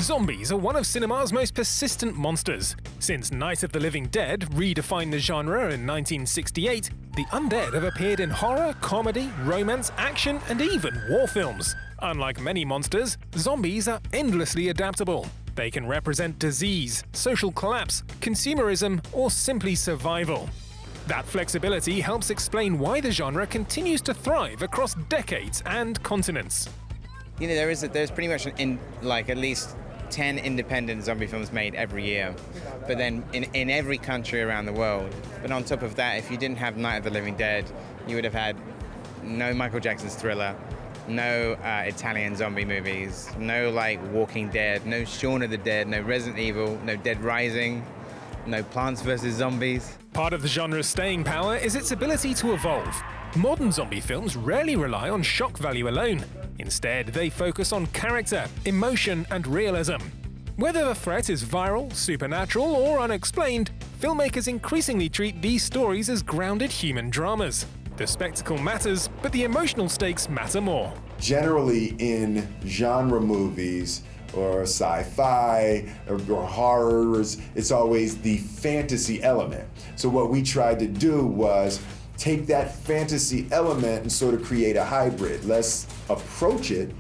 Zombies are one of cinema's most persistent monsters. Since Night of the Living Dead redefined the genre in 1968, the undead have appeared in horror, comedy, romance, action, and even war films. Unlike many monsters, zombies are endlessly adaptable. They can represent disease, social collapse, consumerism, or simply survival. That flexibility helps explain why the genre continues to thrive across decades and continents. You know, there's pretty much at least 10 independent zombie films made every year, but then in every country around the world. But on top of that, if you didn't have Night of the Living Dead, you would have had no Michael Jackson's Thriller, no Italian zombie movies, no Walking Dead, no Shaun of the Dead, no Resident Evil, no Dead Rising, no Plants vs. Zombies. Part of the genre's staying power is its ability to evolve. Modern zombie films rarely rely on shock value alone. Instead, they focus on character, emotion, and realism. Whether the threat is viral, supernatural, or unexplained, filmmakers increasingly treat these stories as grounded human dramas. The spectacle matters, but the emotional stakes matter more. Generally in genre movies, or sci-fi, or horrors, it's always the fantasy element. So what we tried to do was take that fantasy element and sort of create a hybrid. Let's approach it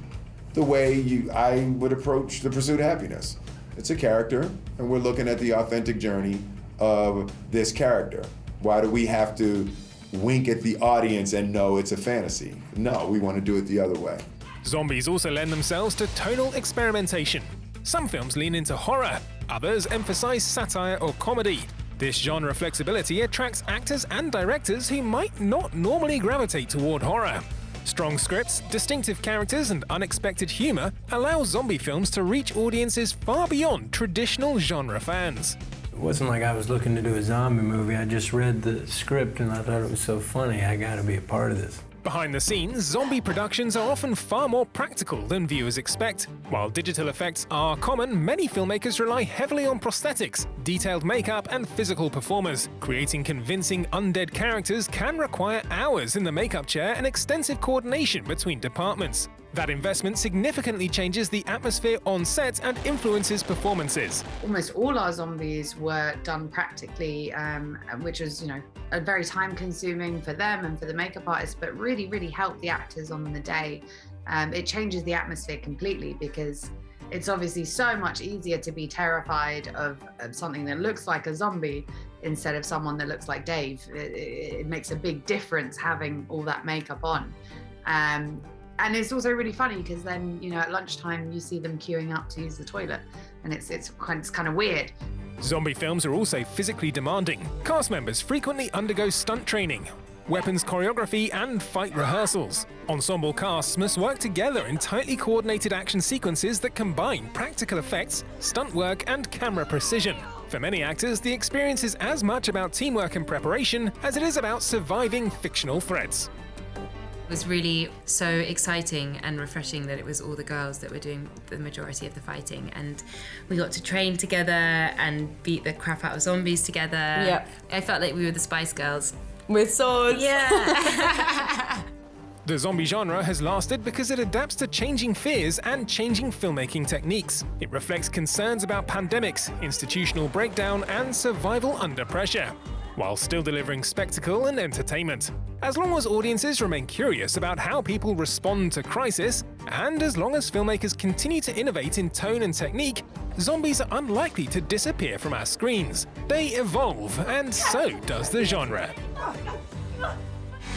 the way I would approach The Pursuit of Happiness. It's a character, and we're looking at the authentic journey of this character. Why do we have to wink at the audience and know it's a fantasy? No, we want to do it the other way. Zombies also lend themselves to tonal experimentation. Some films lean into horror, others emphasize satire or comedy. This genre flexibility attracts actors and directors who might not normally gravitate toward horror. Strong scripts, distinctive characters, and unexpected humor allow zombie films to reach audiences far beyond traditional genre fans. It wasn't like I was looking to do a zombie movie. I just read the script and I thought it was so funny. I gotta be a part of this. Behind the scenes, zombie productions are often far more practical than viewers expect. While digital effects are common, many filmmakers rely heavily on prosthetics, detailed makeup, and physical performers. Creating convincing undead characters can require hours in the makeup chair and extensive coordination between departments. That investment significantly changes the atmosphere on set and influences performances. Almost all our zombies were done practically, which was, very time-consuming for them and for the makeup artists, but really, really helped the actors on the day. It changes the atmosphere completely because it's obviously so much easier to be terrified of something that looks like a zombie instead of someone that looks like Dave. It makes a big difference having all that makeup on. And it's also really funny because then, at lunchtime you see them queuing up to use the toilet, and it's kind of weird. Zombie films are also physically demanding. Cast members frequently undergo stunt training, weapons choreography, and fight rehearsals. Ensemble casts must work together in tightly coordinated action sequences that combine practical effects, stunt work, and camera precision. For many actors, the experience is as much about teamwork and preparation as it is about surviving fictional threats. It was really so exciting and refreshing that it was all the girls that were doing the majority of the fighting, and we got to train together and beat the crap out of zombies together. Yep. I felt like we were the Spice Girls. With swords. Yeah. The zombie genre has lasted because it adapts to changing fears and changing filmmaking techniques. It reflects concerns about pandemics, institutional breakdown, and survival under pressure, while still delivering spectacle and entertainment. As long as audiences remain curious about how people respond to crisis, and as long as filmmakers continue to innovate in tone and technique, zombies are unlikely to disappear from our screens. They evolve, and so does the genre.